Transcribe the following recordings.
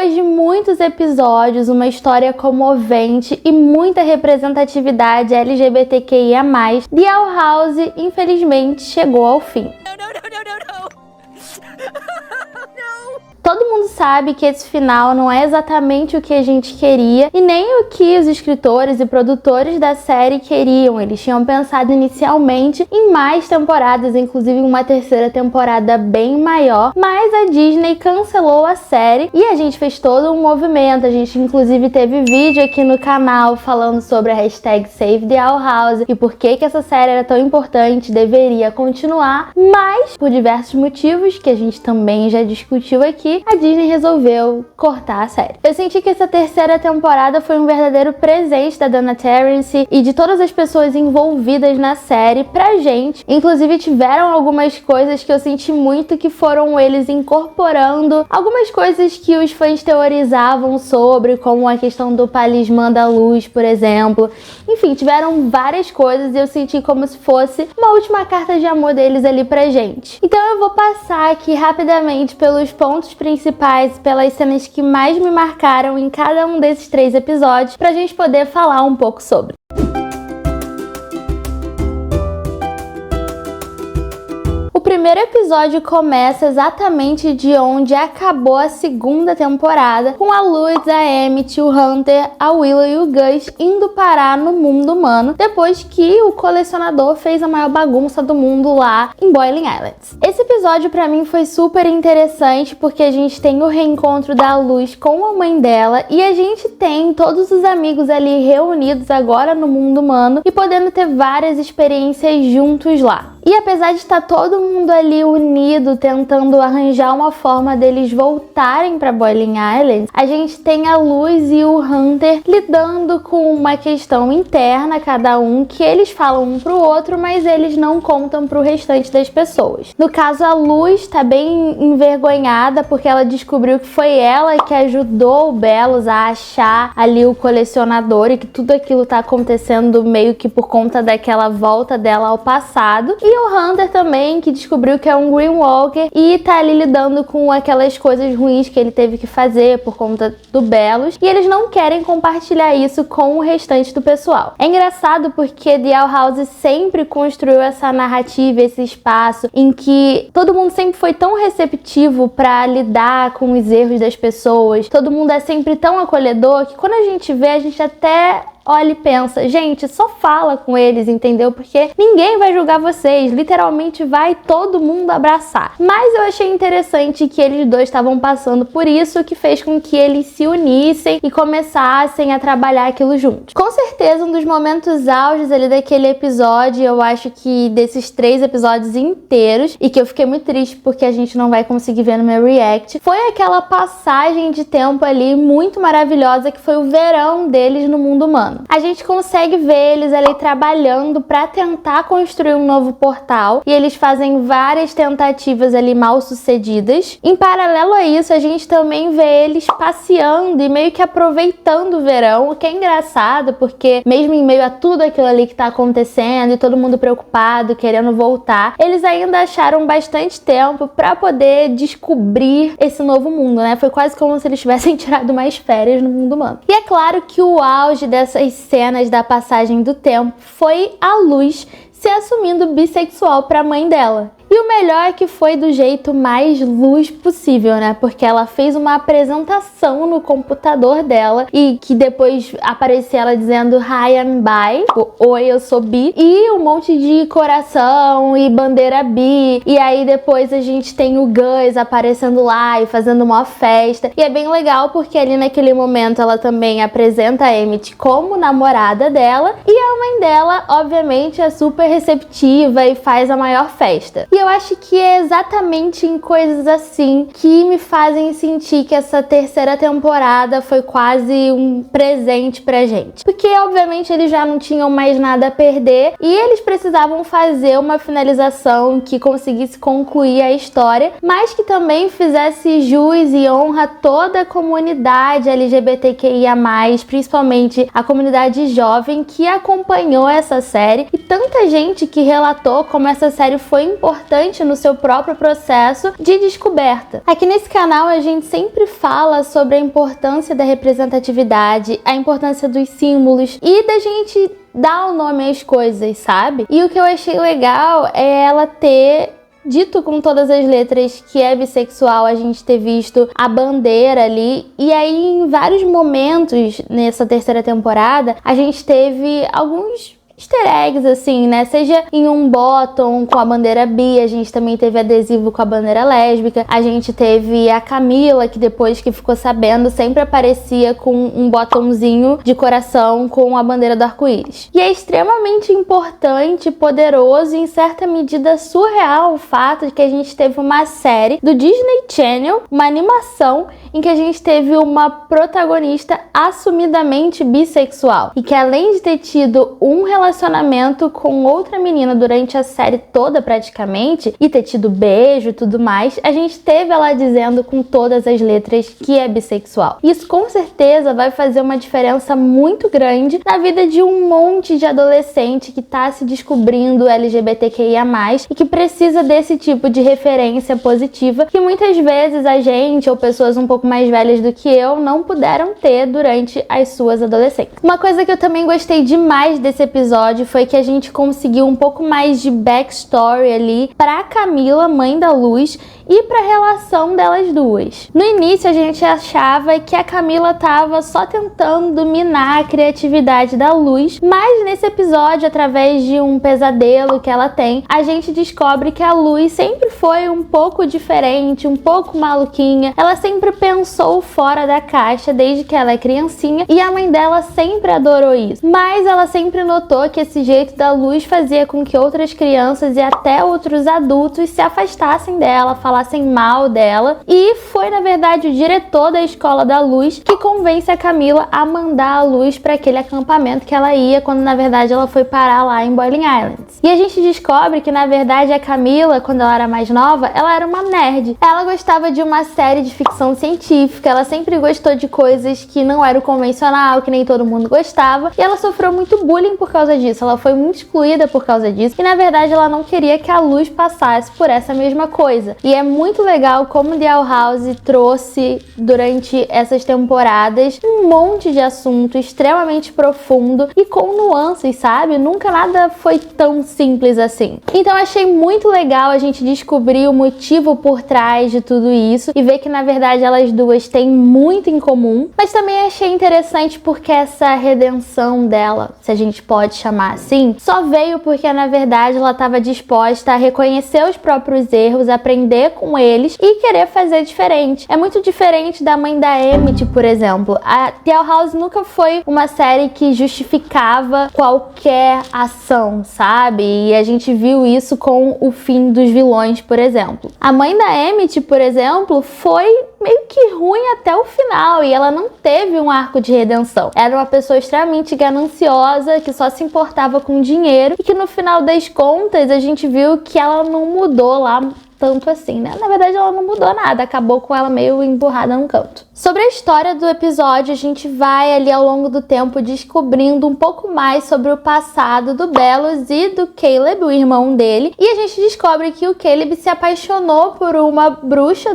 Depois de muitos episódios, uma história comovente e muita representatividade LGBTQIA+, The Owl House, infelizmente, chegou ao fim. Todo mundo sabe que esse final não é exatamente o que a gente queria e nem o que os escritores e produtores da série queriam. Eles tinham pensado inicialmente em mais temporadas, inclusive uma terceira temporada bem maior, mas a Disney cancelou a série e a gente fez todo um movimento. A gente inclusive teve vídeo aqui no canal falando sobre a hashtag Save the Owl House e por que essa série era tão importante, deveria continuar, mas por diversos motivos que a gente também já discutiu aqui, a Disney resolveu cortar a série. Eu senti que essa terceira temporada foi um verdadeiro presente da Dana Terrace e de todas as pessoas envolvidas na série pra gente. Inclusive tiveram algumas coisas que eu senti muito que foram eles incorporando algumas coisas que os fãs teorizavam sobre, como a questão do Talismã da Luz, por exemplo. Enfim, tiveram várias coisas e eu senti como se fosse uma última carta de amor deles ali pra gente. Então eu vou passar aqui rapidamente pelos pontos principais, pelas cenas que mais me marcaram em cada um desses 3 episódios, pra gente poder falar um pouco sobre. O primeiro episódio começa exatamente de onde acabou a segunda temporada, com a Luz, a Emmett, o Hunter, a Willow e o Gus indo parar no mundo humano, depois que o colecionador fez a maior bagunça do mundo lá em Boiling Islands. Esse episódio pra mim foi super interessante, porque a gente tem o reencontro da Luz com a mãe dela, e a gente tem todos os amigos ali reunidos agora no mundo humano, e podendo ter várias experiências juntos lá. E apesar de estar todo mundo ali unido, tentando arranjar uma forma deles voltarem para Boiling Island, a gente tem a Luz e o Hunter lidando com uma questão interna, cada um, que eles falam um pro outro, mas eles não contam pro restante das pessoas. No caso, a Luz tá bem envergonhada, porque ela descobriu que foi ela que ajudou o Belos a achar ali o colecionador, e que tudo aquilo tá acontecendo meio que por conta daquela volta dela ao passado. E o Hunter também, que descobriu que é um Green Walker e tá ali lidando com aquelas coisas ruins que ele teve que fazer por conta do Belos, e eles não querem compartilhar isso com o restante do pessoal. É engraçado porque The Owl House sempre construiu essa narrativa, esse espaço em que todo mundo sempre foi tão receptivo pra lidar com os erros das pessoas, todo mundo é sempre tão acolhedor, que quando a gente vê, a gente até olha e pensa, gente, só fala com eles, entendeu? Porque ninguém vai julgar vocês, literalmente vai todo mundo abraçar. Mas eu achei interessante que eles dois estavam passando por isso, que fez com que eles se unissem e começassem a trabalhar aquilo juntos. Com certeza, um dos momentos auges ali daquele episódio, eu acho que desses 3 episódios inteiros, e que eu fiquei muito triste porque a gente não vai conseguir ver no meu react, foi aquela passagem de tempo ali muito maravilhosa, que foi o verão deles no mundo humano. A gente consegue ver eles ali trabalhando para tentar construir um novo portal, e eles fazem várias tentativas ali mal sucedidas. Em paralelo a isso, a gente também vê eles passeando e meio que aproveitando o verão, o que é engraçado, porque mesmo em meio a tudo aquilo ali que tá acontecendo e todo mundo preocupado, querendo voltar, eles ainda acharam bastante tempo para poder descobrir esse novo mundo, né? Foi quase como se eles tivessem tirado mais férias no mundo humano. E é claro que o auge dessas cenas da passagem do tempo foi a Luz se assumindo bissexual para a mãe dela. E o melhor é que foi do jeito mais luz possível, né? Porque ela fez uma apresentação no computador dela e que depois aparecia ela dizendo Hi, I'm bi, oi, eu sou bi, e um monte de coração e bandeira bi. E aí depois a gente tem o Gus aparecendo lá e fazendo uma festa. E é bem legal porque ali naquele momento ela também apresenta a Emmett como namorada dela, e a mãe dela, obviamente, é super receptiva e faz a maior festa. E eu acho que é exatamente em coisas assim que me fazem sentir que essa terceira temporada foi quase um presente pra gente. Porque, obviamente, eles já não tinham mais nada a perder e eles precisavam fazer uma finalização que conseguisse concluir a história, mas que também fizesse jus e honra a toda a comunidade LGBTQIA+, principalmente a comunidade jovem que acompanhou essa série, e tanta gente que relatou como essa série foi importante importante no seu próprio processo de descoberta. Aqui nesse canal a gente sempre fala sobre a importância da representatividade, a importância dos símbolos e da gente dar o nome às coisas, sabe? E o que eu achei legal é ela ter dito com todas as letras que é bissexual, a gente ter visto a bandeira ali, e aí em vários momentos nessa terceira temporada a gente teve alguns easter eggs, assim, né? Seja em um bottom com a bandeira bi, a gente também teve adesivo com a bandeira lésbica, a gente teve a Camila, que depois que ficou sabendo, sempre aparecia com um bottomzinho de coração com a bandeira do arco-íris. E é extremamente importante, poderoso e em certa medida surreal o fato de que a gente teve uma série do Disney Channel, uma animação em que a gente teve uma protagonista assumidamente bissexual e que além de ter tido um relacionamento com outra menina durante a série toda praticamente e ter tido beijo e tudo mais, a gente teve ela dizendo com todas as letras que é bissexual. Isso com certeza vai fazer uma diferença muito grande na vida de um monte de adolescente que tá se descobrindo LGBTQIA+, e que precisa desse tipo de referência positiva que muitas vezes a gente ou pessoas um pouco mais velhas do que eu não puderam ter durante as suas adolescências. Uma coisa que eu também gostei demais desse episódio foi que a gente conseguiu um pouco mais de backstory ali pra Camila, mãe da Luz, e pra relação delas duas. No início a gente achava que a Camila tava só tentando minar a criatividade da Luz, mas nesse episódio, através de um pesadelo que ela tem, a gente descobre que a Luz sempre foi um pouco diferente, um pouco maluquinha. Ela sempre pensou fora da caixa desde que ela é criancinha e a mãe dela sempre adorou isso. Mas ela sempre notou que esse jeito da Luz fazia com que outras crianças e até outros adultos se afastassem dela, falassem mal dela, e foi na verdade o diretor da escola da Luz que convence a Camila a mandar a Luz para aquele acampamento que ela ia, quando na verdade ela foi parar lá em Boiling Islands. E a gente descobre que na verdade a Camila, quando ela era mais nova, ela era uma nerd. Ela gostava de uma série de ficção científica, ela sempre gostou de coisas que não eram convencional, que nem todo mundo gostava, e ela sofreu muito bullying por causa disso, ela foi muito excluída por causa disso, e na verdade ela não queria que a Luz passasse por essa mesma coisa. E é muito legal como The Owl House trouxe durante essas temporadas um monte de assunto extremamente profundo e com nuances, sabe? Nunca nada foi tão simples assim. Então achei muito legal a gente descobrir o motivo por trás de tudo isso e ver que na verdade elas duas têm muito em comum, mas também achei interessante porque essa redenção dela, se a gente pode chamar assim, só veio porque na verdade ela estava disposta a reconhecer os próprios erros, aprender com eles e querer fazer diferente. É muito diferente da mãe da Emmett, por exemplo. A The Owl House nunca foi uma série que justificava qualquer ação, sabe? E a gente viu isso com o fim dos vilões, por exemplo. A mãe da Emmett, por exemplo, foi meio que ruim até o final e ela não teve um arco de redenção. Era uma pessoa extremamente gananciosa, que só se importava com dinheiro e que no final das contas a gente viu que ela não mudou lá tanto assim, né? Na verdade ela não mudou nada, acabou com ela meio empurrada num canto. Sobre a história do episódio, a gente vai ali ao longo do tempo descobrindo um pouco mais sobre o passado do Belus e do Caleb, o irmão dele, e a gente descobre que o Caleb se apaixonou por uma bruxa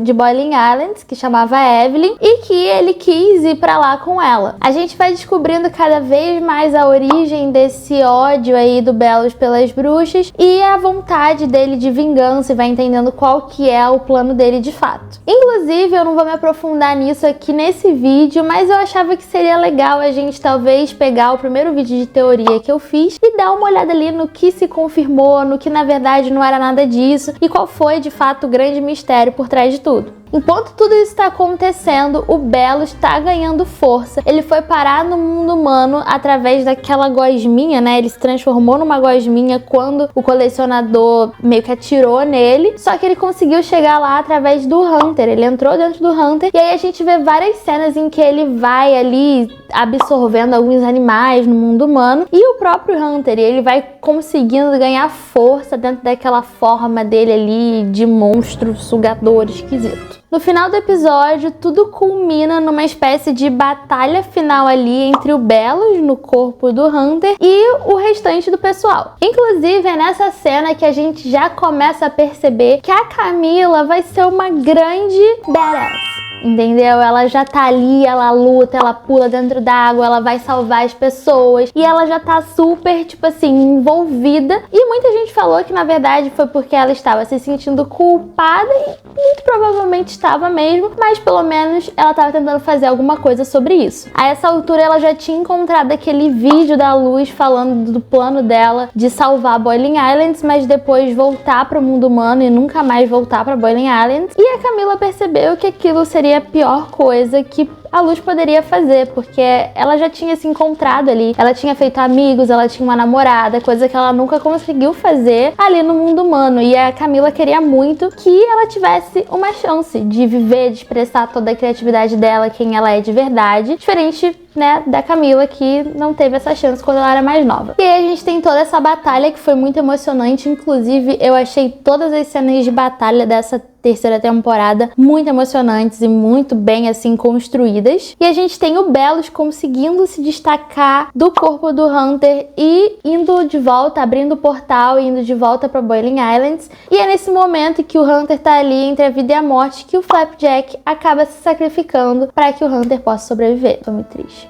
de Boiling Islands, que chamava Evelyn, e que ele quis ir pra lá com ela. A gente vai descobrindo cada vez mais a origem desse ódio aí do Belus pelas bruxas e a vontade dele de vingança, e vai entendendo qual que é o plano dele de fato. Inclusive, eu não vou me aprofundar nisso aqui nesse vídeo, mas eu achava que seria legal a gente talvez pegar o primeiro vídeo de teoria que eu fiz e dar uma olhada ali no que se confirmou, no que na verdade não era nada disso e qual foi de fato o grande mistério por trás de tudo. Enquanto tudo isso está acontecendo, o Belus está ganhando força. Ele foi parar no mundo humano através daquela gosminha, né? Ele se transformou numa gosminha quando o colecionador meio que atirou nele. Só que ele conseguiu chegar lá através do Hunter. Ele entrou dentro do Hunter e aí a gente vê várias cenas em que ele vai ali absorvendo alguns animais no mundo humano e o próprio Hunter. E ele vai conseguindo ganhar força dentro daquela forma dele ali de monstro sugador esquisito. No final do episódio, tudo culmina numa espécie de batalha final ali entre o Belus, no corpo do Hunter, e o restante do pessoal. Inclusive, é nessa cena que a gente já começa a perceber que a Camila vai ser uma grande badass. Entendeu? Ela já tá ali, ela luta, ela pula dentro d'água, ela vai salvar as pessoas e ela já tá super, tipo assim, envolvida. E muita gente falou que na verdade foi porque ela estava se sentindo culpada e muito provavelmente estava mesmo, mas pelo menos ela tava tentando fazer alguma coisa sobre isso. A essa altura ela já tinha encontrado aquele vídeo da Luz falando do plano dela de salvar Boiling Islands, mas depois voltar pro mundo humano e nunca mais voltar pra Boiling Islands. E a Camila percebeu que aquilo seria a pior coisa que a Luz poderia fazer, porque ela já tinha se encontrado ali, ela tinha feito amigos, ela tinha uma namorada, coisa que ela nunca conseguiu fazer ali no mundo humano, e a Camila queria muito que ela tivesse uma chance de viver, de expressar toda a criatividade dela, quem ela é de verdade, diferente, né, da Camila, que não teve essa chance quando ela era mais nova. E aí a gente tem toda essa batalha que foi muito emocionante, inclusive eu achei todas as cenas de batalha dessa terceira temporada muito emocionantes e muito bem assim construídas. E a gente tem o Belus conseguindo se destacar do corpo do Hunter e indo de volta, abrindo o portal e indo de volta para Boiling Islands. E é nesse momento que o Hunter tá ali entre a vida e a morte que o Flapjack acaba se sacrificando para que o Hunter possa sobreviver. Tô muito triste.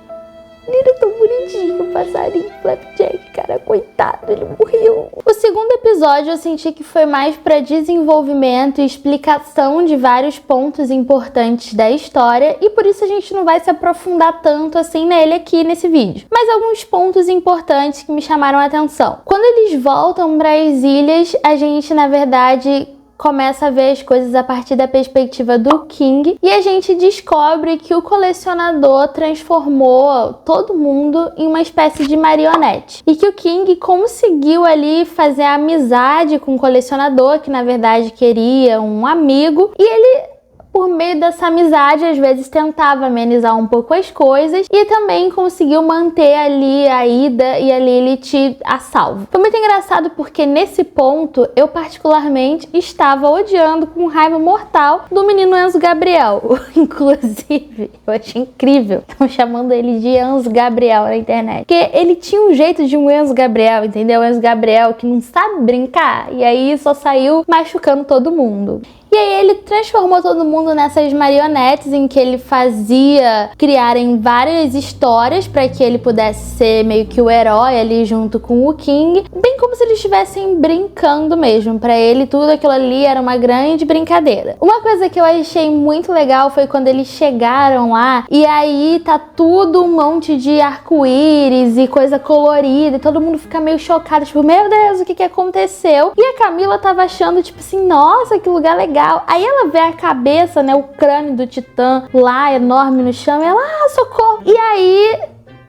Ele era tão bonitinho, o passarinho Flapjack, cara, coitado, ele morreu. O segundo episódio eu senti que foi mais para desenvolvimento e explicação de vários pontos importantes da história e por isso a gente não vai se aprofundar tanto assim nele aqui nesse vídeo. Mas alguns pontos importantes que me chamaram a atenção. Quando eles voltam para as ilhas, a gente na verdade começa a ver as coisas a partir da perspectiva do King e a gente descobre que o colecionador transformou todo mundo em uma espécie de marionete e que o King conseguiu ali fazer amizade com o colecionador, que na verdade queria um amigo, e ele, por meio dessa amizade, às vezes tentava amenizar um pouco as coisas e também conseguiu manter ali a Ida e a Lilith a salvo. Foi muito engraçado porque nesse ponto eu particularmente estava odiando com raiva mortal do menino Enzo Gabriel. Inclusive, eu achei incrível. Estão chamando ele de Enzo Gabriel na internet. Porque ele tinha um jeito de um Enzo Gabriel, entendeu? Enzo Gabriel que não sabe brincar e aí só saiu machucando todo mundo. E aí ele transformou todo mundo nessas marionetes em que ele fazia criarem várias histórias para que ele pudesse ser meio que o herói ali junto com o King, bem como se eles estivessem brincando mesmo. Para ele tudo aquilo ali era uma grande brincadeira. Uma coisa que eu achei muito legal foi quando eles chegaram lá e aí tá tudo um monte de arco-íris e coisa colorida e todo mundo fica meio chocado, tipo, meu Deus, o que aconteceu? E a Camila tava achando tipo assim, nossa, que lugar legal. Aí ela vê a cabeça, né, o crânio do Titã lá, enorme no chão, e ela, socorro! E aí,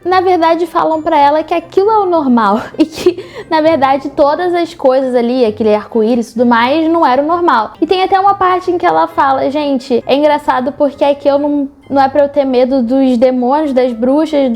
na verdade, falam pra ela que aquilo é o normal e que, na verdade, todas as coisas ali, aquele arco-íris e tudo mais, não era o normal. E tem até uma parte em que ela fala, gente, é engraçado porque aqui eu não é pra eu ter medo dos demônios, das bruxas,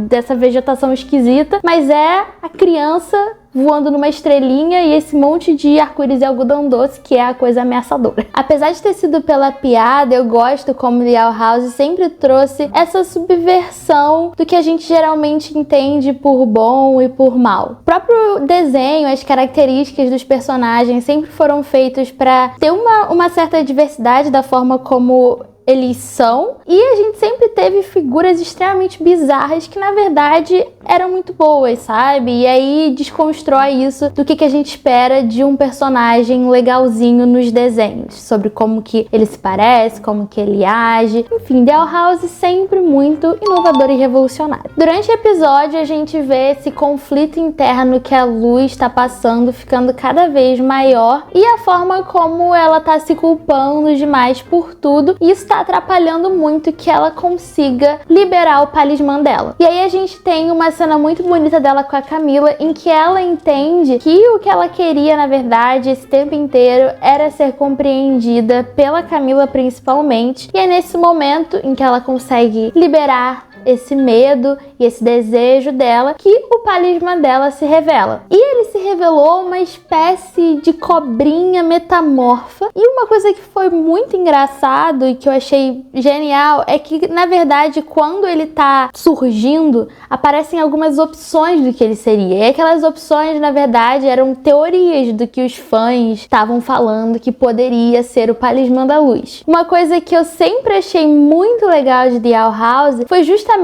dessa vegetação esquisita, mas é a criança voando numa estrelinha e esse monte de arco-íris e algodão doce que é a coisa ameaçadora. Apesar de ter sido pela piada, eu gosto como Liao House sempre trouxe essa subversão do que a gente geralmente entende por bom e por mal. O próprio desenho, as características dos personagens sempre foram feitos para ter uma certa diversidade da forma como eles são, e a gente sempre teve figuras extremamente bizarras que na verdade eram muito boas, sabe? E aí desconstrói isso do que a gente espera de um personagem legalzinho nos desenhos, sobre como que ele se parece, como que ele age, enfim, The House sempre muito inovador e revolucionário. Durante o episódio a gente vê esse conflito interno que a Luz está passando ficando cada vez maior e a forma como ela tá se culpando demais por tudo, e isso tá tá atrapalhando muito que ela consiga liberar o talismã dela. E aí a gente tem uma cena muito bonita dela com a Camila, em que ela entende que o que ela queria, na verdade, esse tempo inteiro, era ser compreendida pela Camila principalmente. E é nesse momento em que ela consegue liberar esse medo e esse desejo dela que o talismã dela se revela. E ele se revelou uma espécie de cobrinha metamorfa. E uma coisa que foi muito engraçado e que eu achei genial é que, na verdade, quando ele tá surgindo, aparecem algumas opções do que ele seria. E aquelas opções, na verdade, eram teorias do que os fãs estavam falando que poderia ser o talismã da luz. Uma coisa que eu sempre achei muito legal de The Owl House foi justamente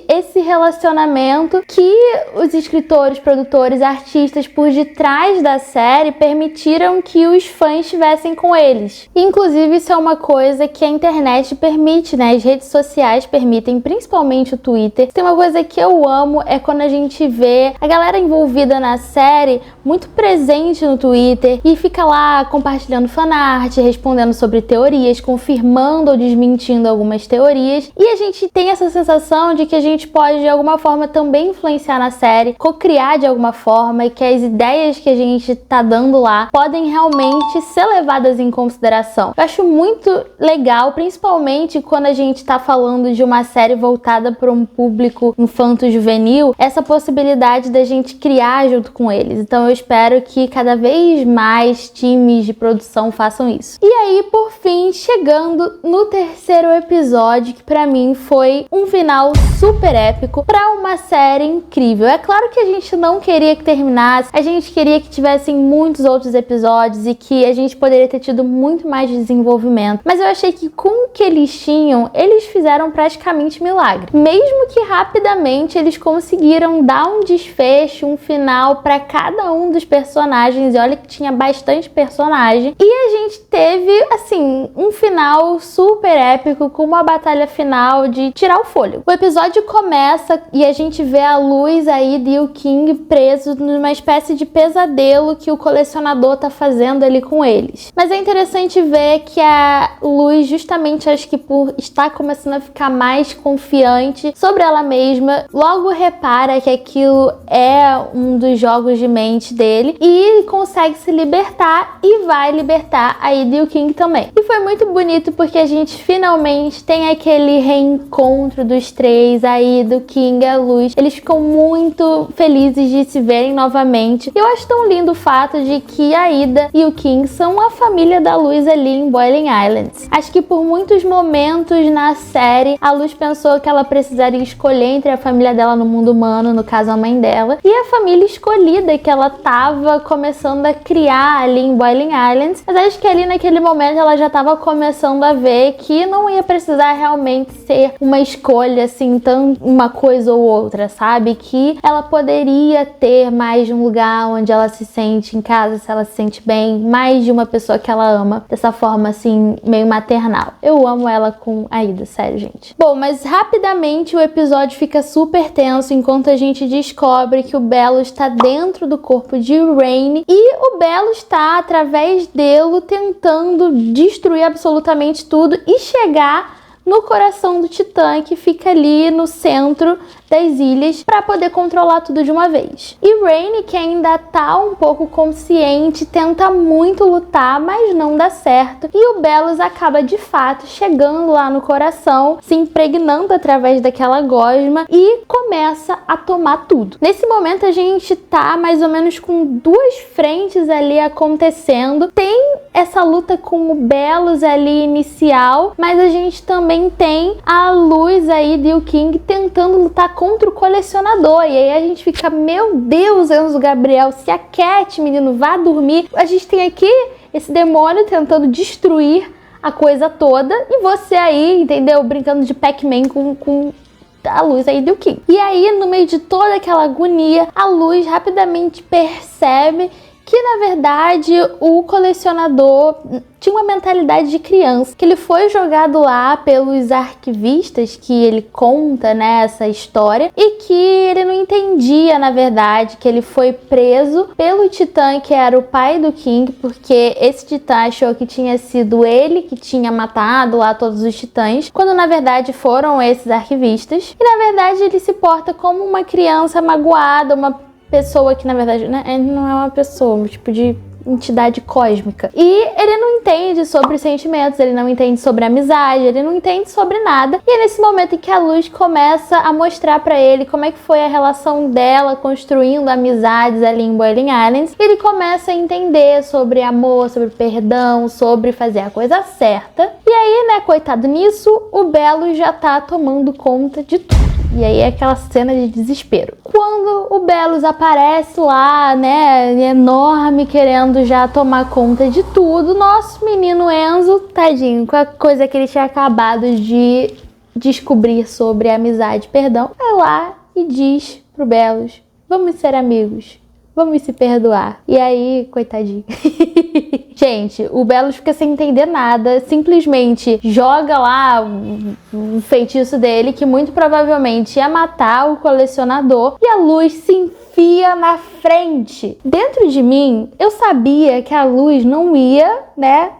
esse relacionamento que os escritores, produtores, artistas por detrás da série permitiram que os fãs tivessem com eles. E, inclusive, isso é uma coisa que a internet permite, né? As redes sociais permitem, principalmente o Twitter. Tem uma coisa que eu amo, é quando a gente vê a galera envolvida na série muito presente no Twitter e fica lá compartilhando fanart, respondendo sobre teorias, confirmando ou desmentindo algumas teorias. E a gente tem essa sensação de que a gente pode de alguma forma também influenciar na série, co-criar de alguma forma, e que as ideias que a gente tá dando lá podem realmente ser levadas em consideração. Eu acho muito legal, principalmente quando a gente tá falando de uma série voltada para um público infanto-juvenil, essa possibilidade da gente criar junto com eles. Então eu espero que cada vez mais times de produção façam isso. E aí, por fim, chegando no terceiro episódio, que pra mim foi um final super épico para uma série incrível. É claro que a gente não queria que terminasse, a gente queria que tivessem muitos outros episódios e que a gente poderia ter tido muito mais desenvolvimento, mas eu achei que com o que eles tinham, eles fizeram praticamente milagre. Mesmo que rapidamente eles conseguiram dar um desfecho, um final para cada um dos personagens, e olha que tinha bastante personagem, e a gente teve, assim, um final super épico com uma batalha final de tirar o fôlego. O episódio começa e a gente vê a Luz, a Ida e o King presos numa espécie de pesadelo que o colecionador tá fazendo ali com eles. Mas é interessante ver que a Luz, justamente acho que por estar começando a ficar mais confiante sobre ela mesma, logo repara que aquilo é um dos jogos de mente dele e consegue se libertar e vai libertar a Ida e o King também. E foi muito bonito porque a gente finalmente tem aquele reencontro dos três, a Ida, o King e a Luz. Eles ficam muito felizes de se verem novamente. Eu acho tão lindo o fato de que a Ida e o King são a família da Luz ali em Boiling Islands. Acho que por muitos momentos na série, a Luz pensou que ela precisaria escolher entre a família dela no mundo humano, no caso a mãe dela, e a família escolhida que ela tava começando a criar ali em Boiling Islands. Mas acho que ali naquele momento ela já tava começando a ver que não ia precisar realmente ser uma escolha assim, tão uma coisa ou outra, sabe? Que ela poderia ter mais de um lugar onde ela se sente em casa, se ela se sente bem, mais de uma pessoa que ela ama, dessa forma assim, meio maternal. Eu amo ela com a Ida, sério, gente. Bom, mas rapidamente o episódio fica super tenso enquanto a gente descobre que o Belo está dentro do corpo de Rain e o Belo está, através dele, tentando destruir absolutamente tudo e chegar no coração do Titã, que fica ali no centro das ilhas, para poder controlar tudo de uma vez. E Rain, que ainda tá um pouco consciente, tenta muito lutar, mas não dá certo. E o Belus acaba de fato chegando lá no coração, se impregnando através daquela gosma e começa a tomar tudo. Nesse momento a gente tá mais ou menos com duas frentes ali acontecendo. Tem essa luta com o Belus ali inicial, mas a gente também tem a Luz aí e o King tentando lutar contra o colecionador. E aí a gente fica, meu Deus, Enzo Gabriel, se a Cat, menino, vá dormir. A gente tem aqui esse demônio tentando destruir a coisa toda e você aí, entendeu? Brincando de Pac-Man com a Luz aí do King. E aí, no meio de toda aquela agonia, a Luz rapidamente percebe que na verdade o colecionador tinha uma mentalidade de criança, que ele foi jogado lá pelos arquivistas, que ele conta, né, essa história, e que ele não entendia, na verdade, que ele foi preso pelo Titã, que era o pai do King, porque esse Titã achou que tinha sido ele que tinha matado lá todos os Titãs, quando na verdade foram esses arquivistas. E na verdade ele se porta como uma criança magoada, uma pessoa que na verdade, né, ele não é uma pessoa, um tipo de entidade cósmica. E ele não entende sobre sentimentos, ele não entende sobre amizade, ele não entende sobre nada. E é nesse momento em que a Luz começa a mostrar pra ele como é que foi a relação dela construindo amizades ali em Boiling Islands. Ele começa a entender sobre amor, sobre perdão, sobre fazer a coisa certa. E aí, né, coitado nisso, o Belo já tá tomando conta de tudo. E aí é aquela cena de desespero. Quando o Belos aparece lá, né, enorme, querendo já tomar conta de tudo, nosso menino Enzo, tadinho, com a coisa que ele tinha acabado de descobrir sobre a amizade, perdão, vai lá e diz pro Belos: vamos ser amigos, vamos se perdoar. E aí, coitadinho. Gente, o Belos fica sem entender nada, simplesmente joga lá um feitiço dele que muito provavelmente ia matar o colecionador, e a Luz se enfia na frente. Dentro de mim, eu sabia que a Luz não ia, né?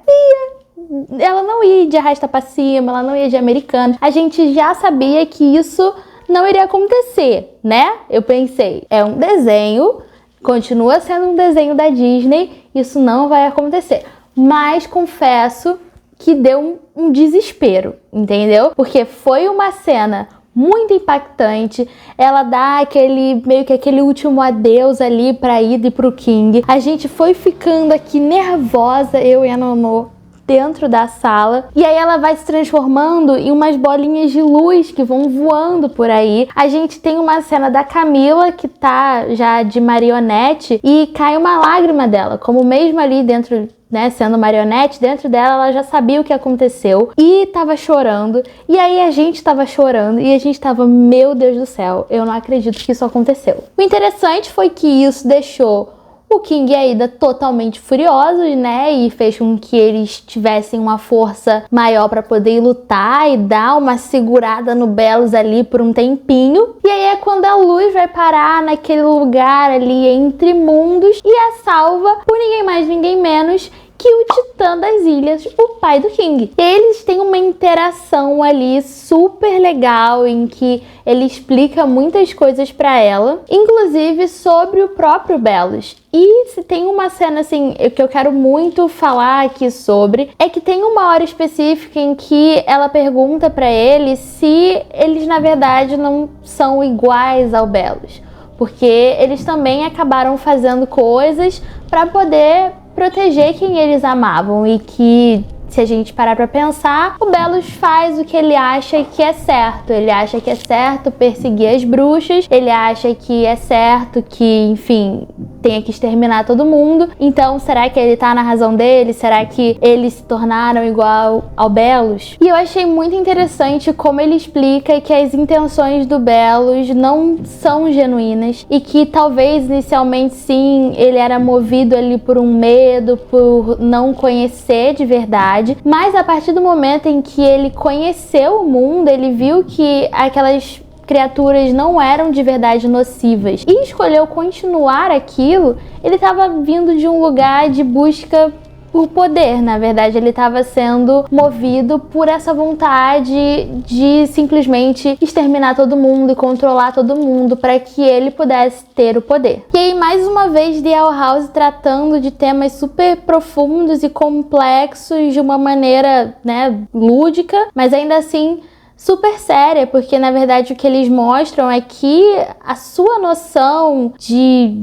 Ela não ia de arrasta pra cima, ela não ia de americano. A gente já sabia que isso não iria acontecer, né? Eu pensei, é um desenho, continua sendo um desenho da Disney, isso não vai acontecer. Mas confesso que deu um desespero, entendeu? Porque foi uma cena muito impactante. Ela dá meio que aquele último adeus ali pra Ida e pro King. A gente foi ficando aqui nervosa, eu e a Nonô, dentro da sala, e aí ela vai se transformando em umas bolinhas de luz que vão voando por aí. A gente tem uma cena da Camila que tá já de marionete e cai uma lágrima dela, como mesmo ali dentro, né, sendo marionete, dentro dela ela já sabia o que aconteceu e tava chorando. E aí a gente tava chorando e a gente tava, meu Deus do céu, eu não acredito que isso aconteceu. O interessante foi que isso deixou o King e a Ida totalmente furiosos, né? E fez com que eles tivessem uma força maior para poder lutar e dar uma segurada no Belos ali por um tempinho. E aí é quando a Luz vai parar naquele lugar ali entre mundos e é salva por ninguém mais, ninguém menos que o Titã das Ilhas, o pai do King. Eles têm uma interação ali super legal em que ele explica muitas coisas pra ela, inclusive sobre o próprio Belos. E se tem uma cena assim que eu quero muito falar aqui sobre, é que tem uma hora específica em que ela pergunta pra ele se eles na verdade não são iguais ao Belos, porque eles também acabaram fazendo coisas pra poder proteger quem eles amavam, e que, se a gente parar pra pensar, o Belos faz o que ele acha que é certo. Ele acha que é certo perseguir as bruxas, ele acha que é certo que, enfim, tenha que exterminar todo mundo. Então, será que ele tá na razão dele? Será que eles se tornaram igual ao Belos? E eu achei muito interessante como ele explica que as intenções do Belos não são genuínas e que talvez inicialmente sim, ele era movido ali por um medo, por não conhecer de verdade, mas a partir do momento em que ele conheceu o mundo, ele viu que aquelas criaturas não eram de verdade nocivas e escolheu continuar aquilo. Ele estava vindo de um lugar de busca por poder, na verdade ele estava sendo movido por essa vontade de simplesmente exterminar todo mundo e controlar todo mundo para que ele pudesse ter o poder. E aí, mais uma vez, The Owl House tratando de temas super profundos e complexos de uma maneira, né, lúdica, mas ainda assim super séria, porque na verdade o que eles mostram é que a sua noção de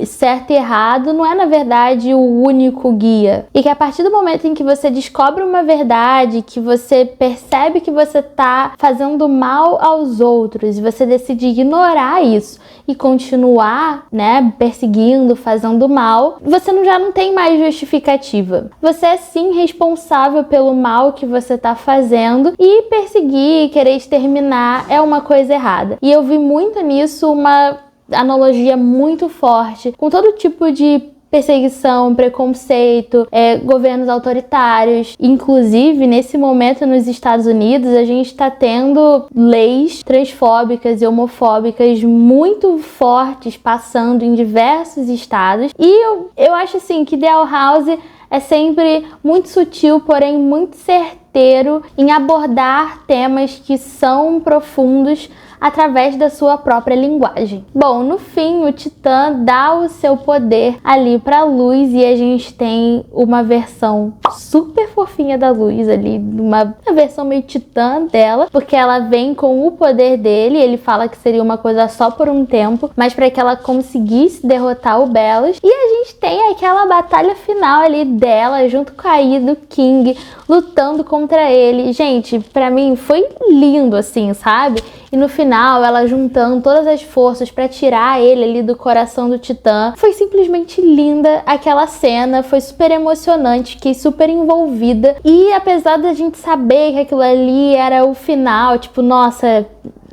certo e errado não é na verdade o único guia, e que a partir do momento em que você descobre uma verdade, que você percebe que você tá fazendo mal aos outros e você decide ignorar isso e continuar, né, perseguindo, fazendo mal, você já não tem mais justificativa. Você é sim responsável pelo mal que você tá fazendo, e perseguir, querer exterminar é uma coisa errada. E eu vi muito nisso uma analogia muito forte com todo tipo de perseguição, preconceito, governos autoritários. Inclusive, nesse momento nos Estados Unidos, a gente está tendo leis transfóbicas e homofóbicas muito fortes passando em diversos estados. E eu acho assim que The House é sempre muito sutil, porém muito certeiro em abordar temas que são profundos através da sua própria linguagem. Bom, no fim, o Titã dá o seu poder ali pra Luz e a gente tem uma versão super fofinha da Luz ali, uma versão meio Titã dela, porque ela vem com o poder dele, ele fala que seria uma coisa só por um tempo, mas para que ela conseguisse derrotar o Belus. E a gente tem aquela batalha final ali dela, junto com a Ida, do King, lutando contra ele. Gente, pra mim foi lindo assim, sabe? E no final, ela juntando todas as forças pra tirar ele ali do coração do Titã. Foi simplesmente linda aquela cena, foi super emocionante, fiquei super envolvida. E apesar da gente saber que aquilo ali era o final, tipo, nossa,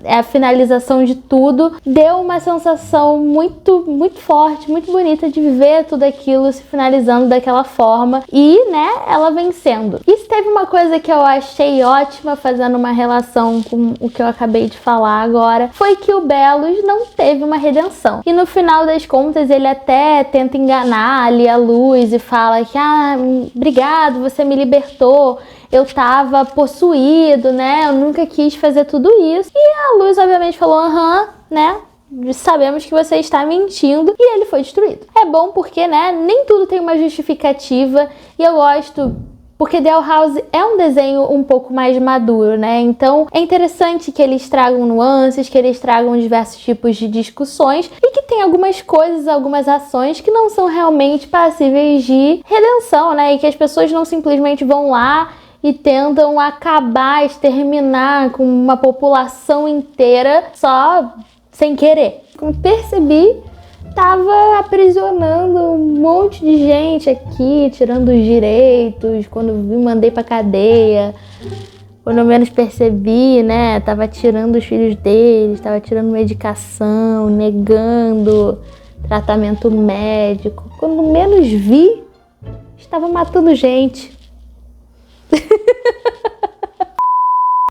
é a finalização de tudo, deu uma sensação muito, muito forte, muito bonita de ver tudo aquilo se finalizando daquela forma e, né, ela vencendo. E se teve uma coisa que eu achei ótima, fazendo uma relação com o que eu acabei de falar agora, foi que o Belus não teve uma redenção. E no final das contas, ele até tenta enganar ali a Luz e fala que, obrigado, você me libertou. Eu tava possuído, né? Eu nunca quis fazer tudo isso. E a Luz, obviamente, falou, né? Sabemos que você está mentindo. E ele foi destruído. É bom porque, né? Nem tudo tem uma justificativa. E eu gosto porque The House é um desenho um pouco mais maduro, né? Então, é interessante que eles tragam nuances, que eles tragam diversos tipos de discussões e que tem algumas coisas, algumas ações que não são realmente passíveis de redenção, né? E que as pessoas não simplesmente vão lá e tentam acabar, exterminar com uma população inteira só sem querer. Como percebi, tava aprisionando um monte de gente aqui, tirando os direitos. Quando vi, mandei pra cadeia. Quando eu menos percebi, né, tava tirando os filhos deles, tava tirando medicação, negando tratamento médico. Quando menos vi, estava matando gente.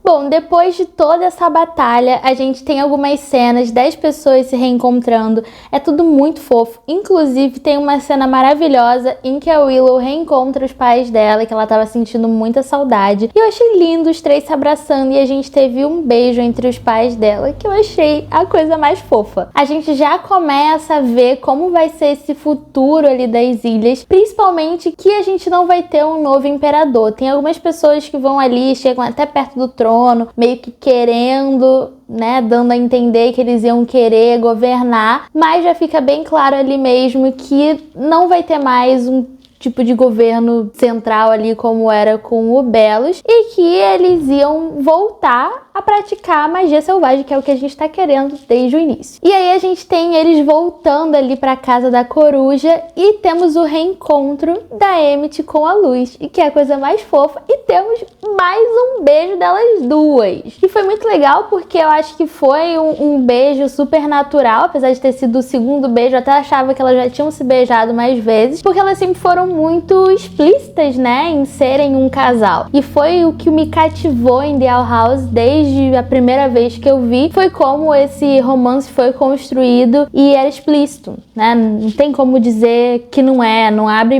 Bom, depois de toda essa batalha, a gente tem algumas cenas, 10 pessoas se reencontrando, é tudo muito fofo. Inclusive, tem uma cena maravilhosa em que a Willow reencontra os pais dela, que ela tava sentindo muita saudade. E eu achei lindo os três se abraçando e a gente teve um beijo entre os pais dela, que eu achei a coisa mais fofa. A gente já começa a ver como vai ser esse futuro ali das ilhas, principalmente que a gente não vai ter um novo imperador. Tem algumas pessoas que vão ali, chegam até perto do trono, meio que querendo, né, dando a entender que eles iam querer governar, mas já fica bem claro ali mesmo que não vai ter mais um tipo de governo central ali como era com o Belus e que eles iam voltar a praticar a magia selvagem, que é o que a gente tá querendo desde o início. E aí a gente tem eles voltando ali pra casa da coruja e temos o reencontro da Emmett com a Luz, e que é a coisa mais fofa, e temos mais um beijo delas duas. E foi muito legal porque eu acho que foi um beijo super natural, apesar de ter sido o segundo beijo, eu até achava que elas já tinham se beijado mais vezes, porque elas sempre foram muito explícitas, né, em serem um casal. E foi o que me cativou em The House desde a primeira vez que eu vi, foi como esse romance foi construído e era explícito, né? Não tem como dizer que não abre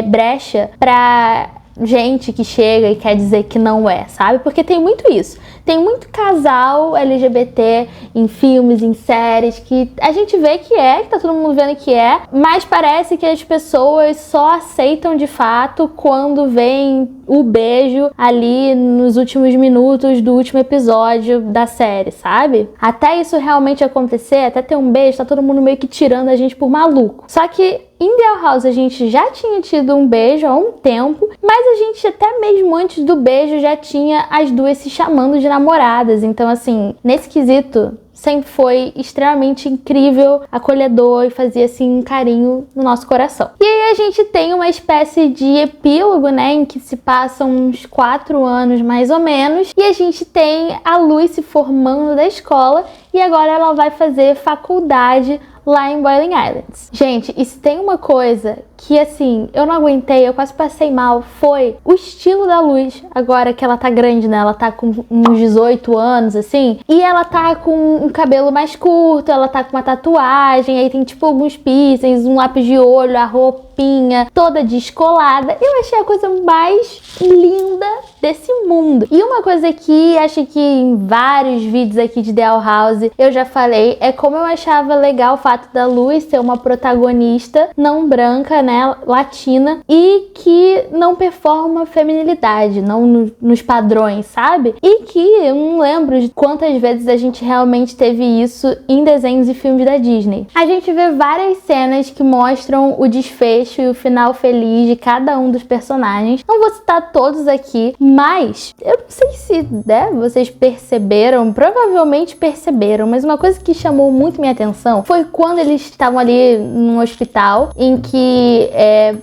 brecha pra gente que chega e quer dizer que não é, sabe? Porque tem muito isso. Tem muito casal LGBT em filmes, em séries, que a gente vê que tá todo mundo vendo que mas parece que as pessoas só aceitam de fato quando vem o beijo ali nos últimos minutos do último episódio da série, sabe? Até isso realmente acontecer, até ter um beijo, tá todo mundo meio que tirando a gente por maluco. Só que em The House a gente já tinha tido um beijo há um tempo, mas a gente até mesmo antes do beijo já tinha as duas se chamando de namoradas. Então, assim, nesse quesito, sempre foi extremamente incrível, acolhedor e fazia, assim, um carinho no nosso coração. E aí a gente tem uma espécie de epílogo, né, em que se passam uns 4 anos mais ou menos, e a gente tem a Luz se formando da escola e agora ela vai fazer faculdade lá em Boiling Islands. Gente, e se tem uma coisa que, assim, eu não aguentei, eu quase passei mal, foi o estilo da Luz, agora que ela tá grande, né? Ela tá com uns 18 anos, assim, e ela tá com um cabelo mais curto, ela tá com uma tatuagem, aí tem, tipo, alguns piercings, um lápis de olho, a roupinha toda descolada. Eu achei a coisa mais linda desse mundo. E uma coisa que acho que em vários vídeos aqui de The House eu já falei, é como eu achava legal o fato da Luz ser uma protagonista não branca, né, latina, e que não performa feminilidade, não nos padrões, sabe? E que eu não lembro de quantas vezes a gente realmente teve isso em desenhos e filmes da Disney. A gente vê várias cenas que mostram o desfecho e o final feliz de cada um dos personagens. Não vou citar todos aqui, mas eu não sei se, né, vocês perceberam, provavelmente perceberam, mas uma coisa que chamou muito minha atenção foi quando eles estavam ali num hospital em que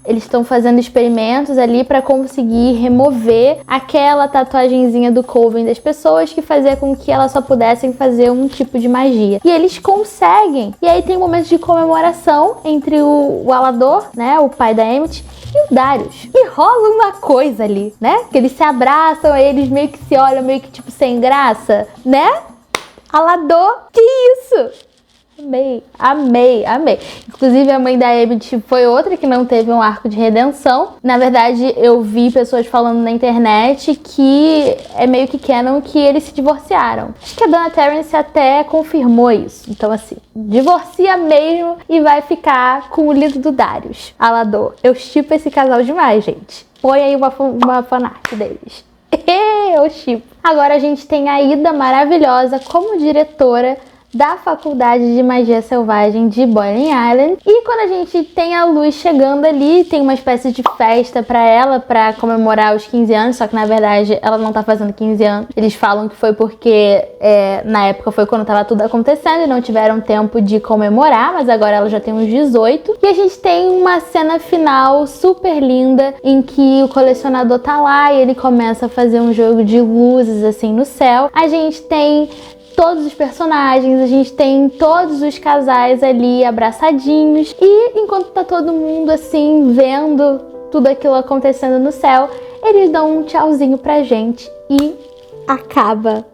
eles estão fazendo experimentos ali para conseguir remover aquela tatuagenzinha do Coven das pessoas que fazia com que elas só pudessem fazer um tipo de magia. E eles conseguem. E aí tem um momento de comemoração entre o Alador, né, o pai da Emmett, e o Darius. E rola uma coisa ali, né? Que eles se abraçam, aí eles meio que se olham, meio que tipo sem graça, né? Alador, que isso? Amei. Inclusive a mãe da Emmett foi outra que não teve um arco de redenção. Na verdade, eu vi pessoas falando na internet que é meio que canon que eles se divorciaram. Acho que a Dona Terrence até confirmou isso. Então assim, divorcia mesmo e vai ficar com o lindo do Darius, Alador. Eu shippo esse casal demais, gente. Põe aí uma fanart deles. Eu shippo. Agora a gente tem a Ida maravilhosa como diretora da Faculdade de Magia Selvagem de Boiling Island. E quando a gente tem a Luz chegando ali, tem uma espécie de festa pra ela, pra comemorar os 15 anos, só que na verdade ela não tá fazendo 15 anos. Eles falam que foi porque na época foi quando tava tudo acontecendo e não tiveram tempo de comemorar, mas agora ela já tem uns 18. E a gente tem uma cena final super linda em que o colecionador tá lá e ele começa a fazer um jogo de luzes assim no céu. A gente tem todos os personagens, a gente tem todos os casais ali abraçadinhos e enquanto tá todo mundo assim vendo tudo aquilo acontecendo no céu, eles dão um tchauzinho pra gente e acaba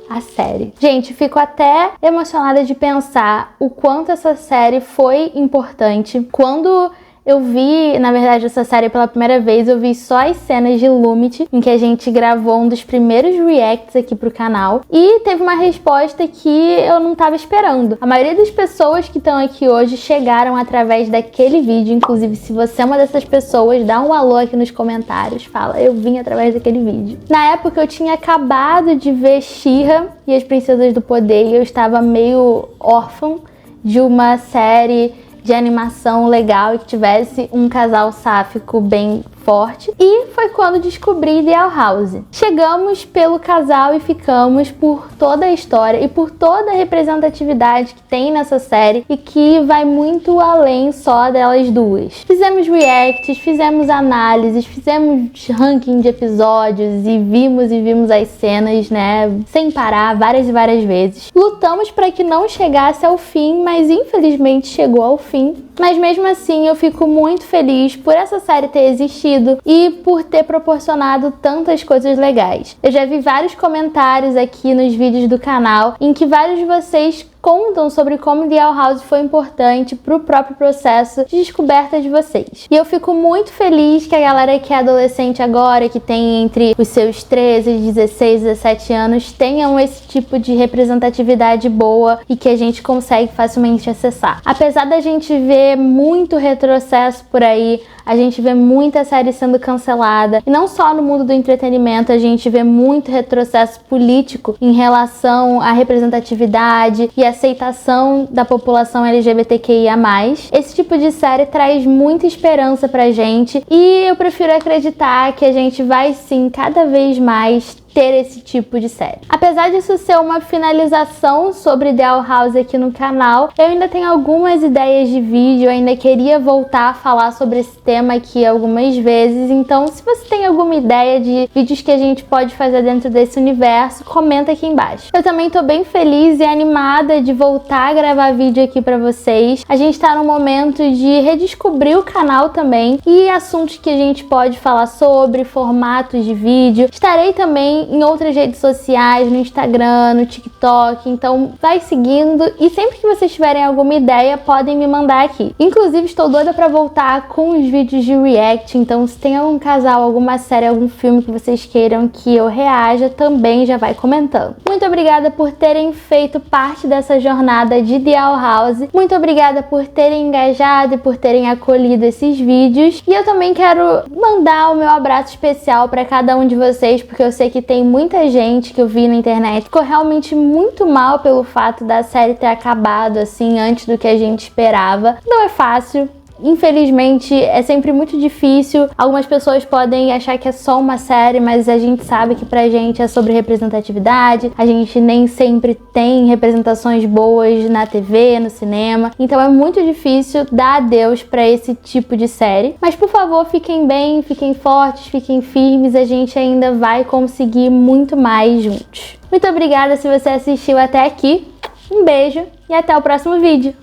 a série. Gente, fico até emocionada de pensar o quanto essa série foi importante. Quando eu vi, na verdade, essa série pela primeira vez, eu vi só as cenas de Lumit, em que a gente gravou um dos primeiros reacts aqui pro canal, e teve uma resposta que eu não tava esperando. A maioria das pessoas que estão aqui hoje chegaram através daquele vídeo, inclusive se você é uma dessas pessoas, dá um alô aqui nos comentários, fala, eu vim através daquele vídeo. Na época eu tinha acabado de ver She-Ra e as Princesas do Poder, e eu estava meio órfã de uma série de animação legal e que tivesse um casal sáfico bem forte. E foi quando descobri The House. Chegamos pelo casal e ficamos por toda a história e por toda a representatividade que tem nessa série e que vai muito além só delas duas. Fizemos reacts, fizemos análises, fizemos ranking de episódios e vimos as cenas, né, sem parar, várias e várias vezes. Lutamos para que não chegasse ao fim, mas infelizmente chegou ao fim. Mas mesmo assim eu fico muito feliz por essa série ter existido e por ter proporcionado tantas coisas legais. Eu já vi vários comentários aqui nos vídeos do canal em que vários de vocês contam sobre como The House foi importante pro próprio processo de descoberta de vocês. E eu fico muito feliz que a galera que é adolescente agora, que tem entre os seus 13, 16, 17 anos, tenham esse tipo de representatividade boa e que a gente consegue facilmente acessar. Apesar da gente ver muito retrocesso por aí, a gente vê muita série sendo cancelada, e não só no mundo do entretenimento, a gente vê muito retrocesso político em relação à representatividade e aceitação da população LGBTQIA+. Esse tipo de série traz muita esperança pra gente, e eu prefiro acreditar que a gente vai sim cada vez mais ter esse tipo de série. Apesar disso ser uma finalização sobre The Owl House aqui no canal, eu ainda tenho algumas ideias de vídeo, eu ainda queria voltar a falar sobre esse tema aqui algumas vezes, então se você tem alguma ideia de vídeos que a gente pode fazer dentro desse universo, comenta aqui embaixo. Eu também tô bem feliz e animada de voltar a gravar vídeo aqui pra vocês. A gente tá no momento de redescobrir o canal também e assuntos que a gente pode falar sobre, formatos de vídeo. Estarei também em outras redes sociais, no Instagram, no TikTok, então vai seguindo e sempre que vocês tiverem alguma ideia, podem me mandar aqui. Inclusive, estou doida pra voltar com os vídeos de react, então se tem algum casal, alguma série, algum filme que vocês queiram que eu reaja, também já vai comentando. Muito obrigada por terem feito parte dessa jornada de The Owl House. Muito obrigada por terem engajado e por terem acolhido esses vídeos. E eu também quero mandar o meu abraço especial para cada um de vocês, porque eu sei que tem muita gente que eu vi na internet ficou realmente muito mal pelo fato da série ter acabado assim antes do que a gente esperava. Não é fácil. Infelizmente, é sempre muito difícil. Algumas pessoas podem achar que é só uma série, mas a gente sabe que pra gente é sobre representatividade. A gente nem sempre tem representações boas na TV, no cinema. Então é muito difícil dar adeus pra esse tipo de série. Mas, por favor, fiquem bem, fiquem fortes, fiquem firmes. A gente ainda vai conseguir muito mais juntos. Muito obrigada se você assistiu até aqui. Um beijo e até o próximo vídeo.